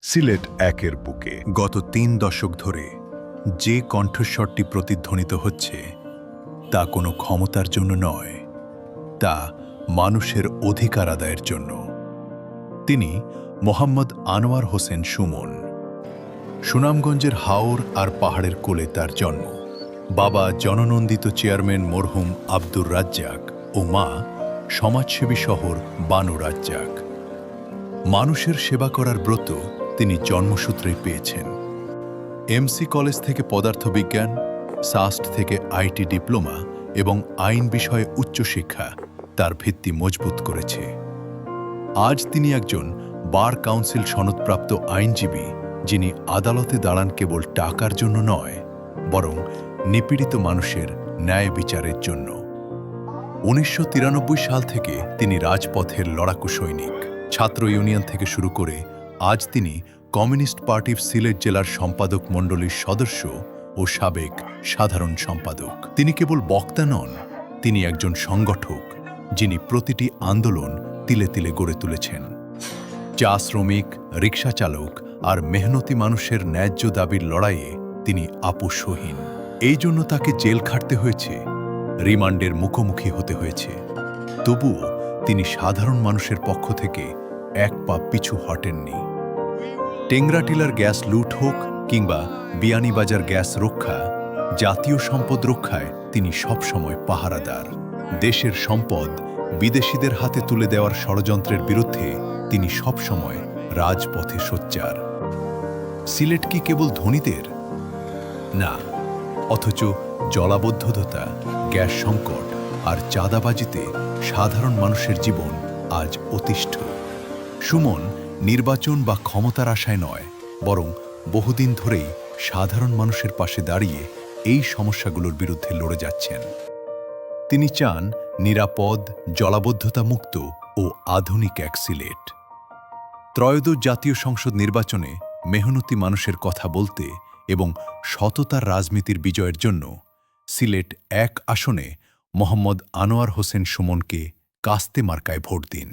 সিলেট একের বুকে গত ৩ দশক ধরে যে কণ্ঠস্বরটি প্রতিধ্বনিত হচ্ছে তা কোনো ক্ষমতার জন্য নয়, তা মানুষের অধিকার আদায়ের জন্য। তিনি মোহাম্মদ আনোয়ার হোসেন সুমন। সুনামগঞ্জের হাওর আর পাহাড়ের কোলে তার জন্ম। বাবা জননন্দিত চেয়ারম্যান মরহুম আব্দুর রাজ্জাক ও মা সমাজসেবী শহর বানু রাজ্জাক। মানুষের সেবা করার ব্রত তিনি জন্মসূত্রেই পেয়েছেন। এমসি কলেজ থেকে পদার্থবিজ্ঞান, সাস্ট থেকে আইটি ডিপ্লোমা এবং আইন বিষয়ে উচ্চশিক্ষা তার ভিত্তি মজবুত করেছে। আজ তিনি একজন বার কাউন্সিল সনদপ্রাপ্ত আইনজীবী, যিনি আদালতে দাঁড়ান কেবল টাকার জন্য নয়, বরং নিপীড়িত মানুষের ন্যায় বিচারের জন্য। ১৯৯৩ সাল থেকে তিনি রাজপথের লড়াকু সৈনিক। ছাত্র ইউনিয়ন থেকে শুরু করে আজ তিনি কমিউনিস্ট পার্টির সিলেট জেলার সম্পাদক মণ্ডলীর সদস্য ও সাবেক সাধারণ সম্পাদক। তিনি কেবল বক্তা নন, তিনি একজন সংগঠক, যিনি প্রতিটি আন্দোলন তিলে তিলে গড়ে তুলেছেন। চা শ্রমিক, রিকশা চালক আর মেহনতি মানুষের ন্যায্য দাবির লড়াইয়ে তিনি আপোষহীন। এই জন্য তাকে জেল খাটতে হয়েছে, রিমান্ডের মুখোমুখি হতে হয়েছে। তবুও তিনি সাধারণ মানুষের পক্ষ থেকে এক পা পিছু হটেননি। টেংরাটিলার গ্যাস লুট হোক কিংবা বিয়ানীবাজার গ্যাস রক্ষা, জাতীয় সম্পদ রক্ষায় তিনি সবসময় পাহারাদার। দেশের সম্পদ বিদেশিদের হাতে তুলে দেওয়ার ষড়যন্ত্রের বিরুদ্ধে তিনি সবসময় রাজপথে সোচ্চার। সিলেট কি কেবল ধনীদের? না, অথচ জলাবদ্ধতা, গ্যাস সংকট আর চাঁদাবাজিতে সাধারণ মানুষের জীবন আজ অতিষ্ঠ। সুমন নির্বাচন বা ক্ষমতার আশায় নয়, বরং বহুদিন ধরেই সাধারণ মানুষের পাশে দাঁড়িয়ে এই সমস্যাগুলোর বিরুদ্ধে লড়ে যাচ্ছেন। তিনি চান নিরাপদ, জলাবদ্ধতা মুক্ত ও আধুনিক এক সিলেট। ত্রয়োদশ জাতীয় সংসদ নির্বাচনে মেহনতি মানুষের কথা বলতে এবং সততার রাজনীতির বিজয়ের জন্য সিলেট ১ আসনে মোহাম্মদ আনোয়ার হোসেন সুমনকে কাস্তে মার্কায় ভোট দিন।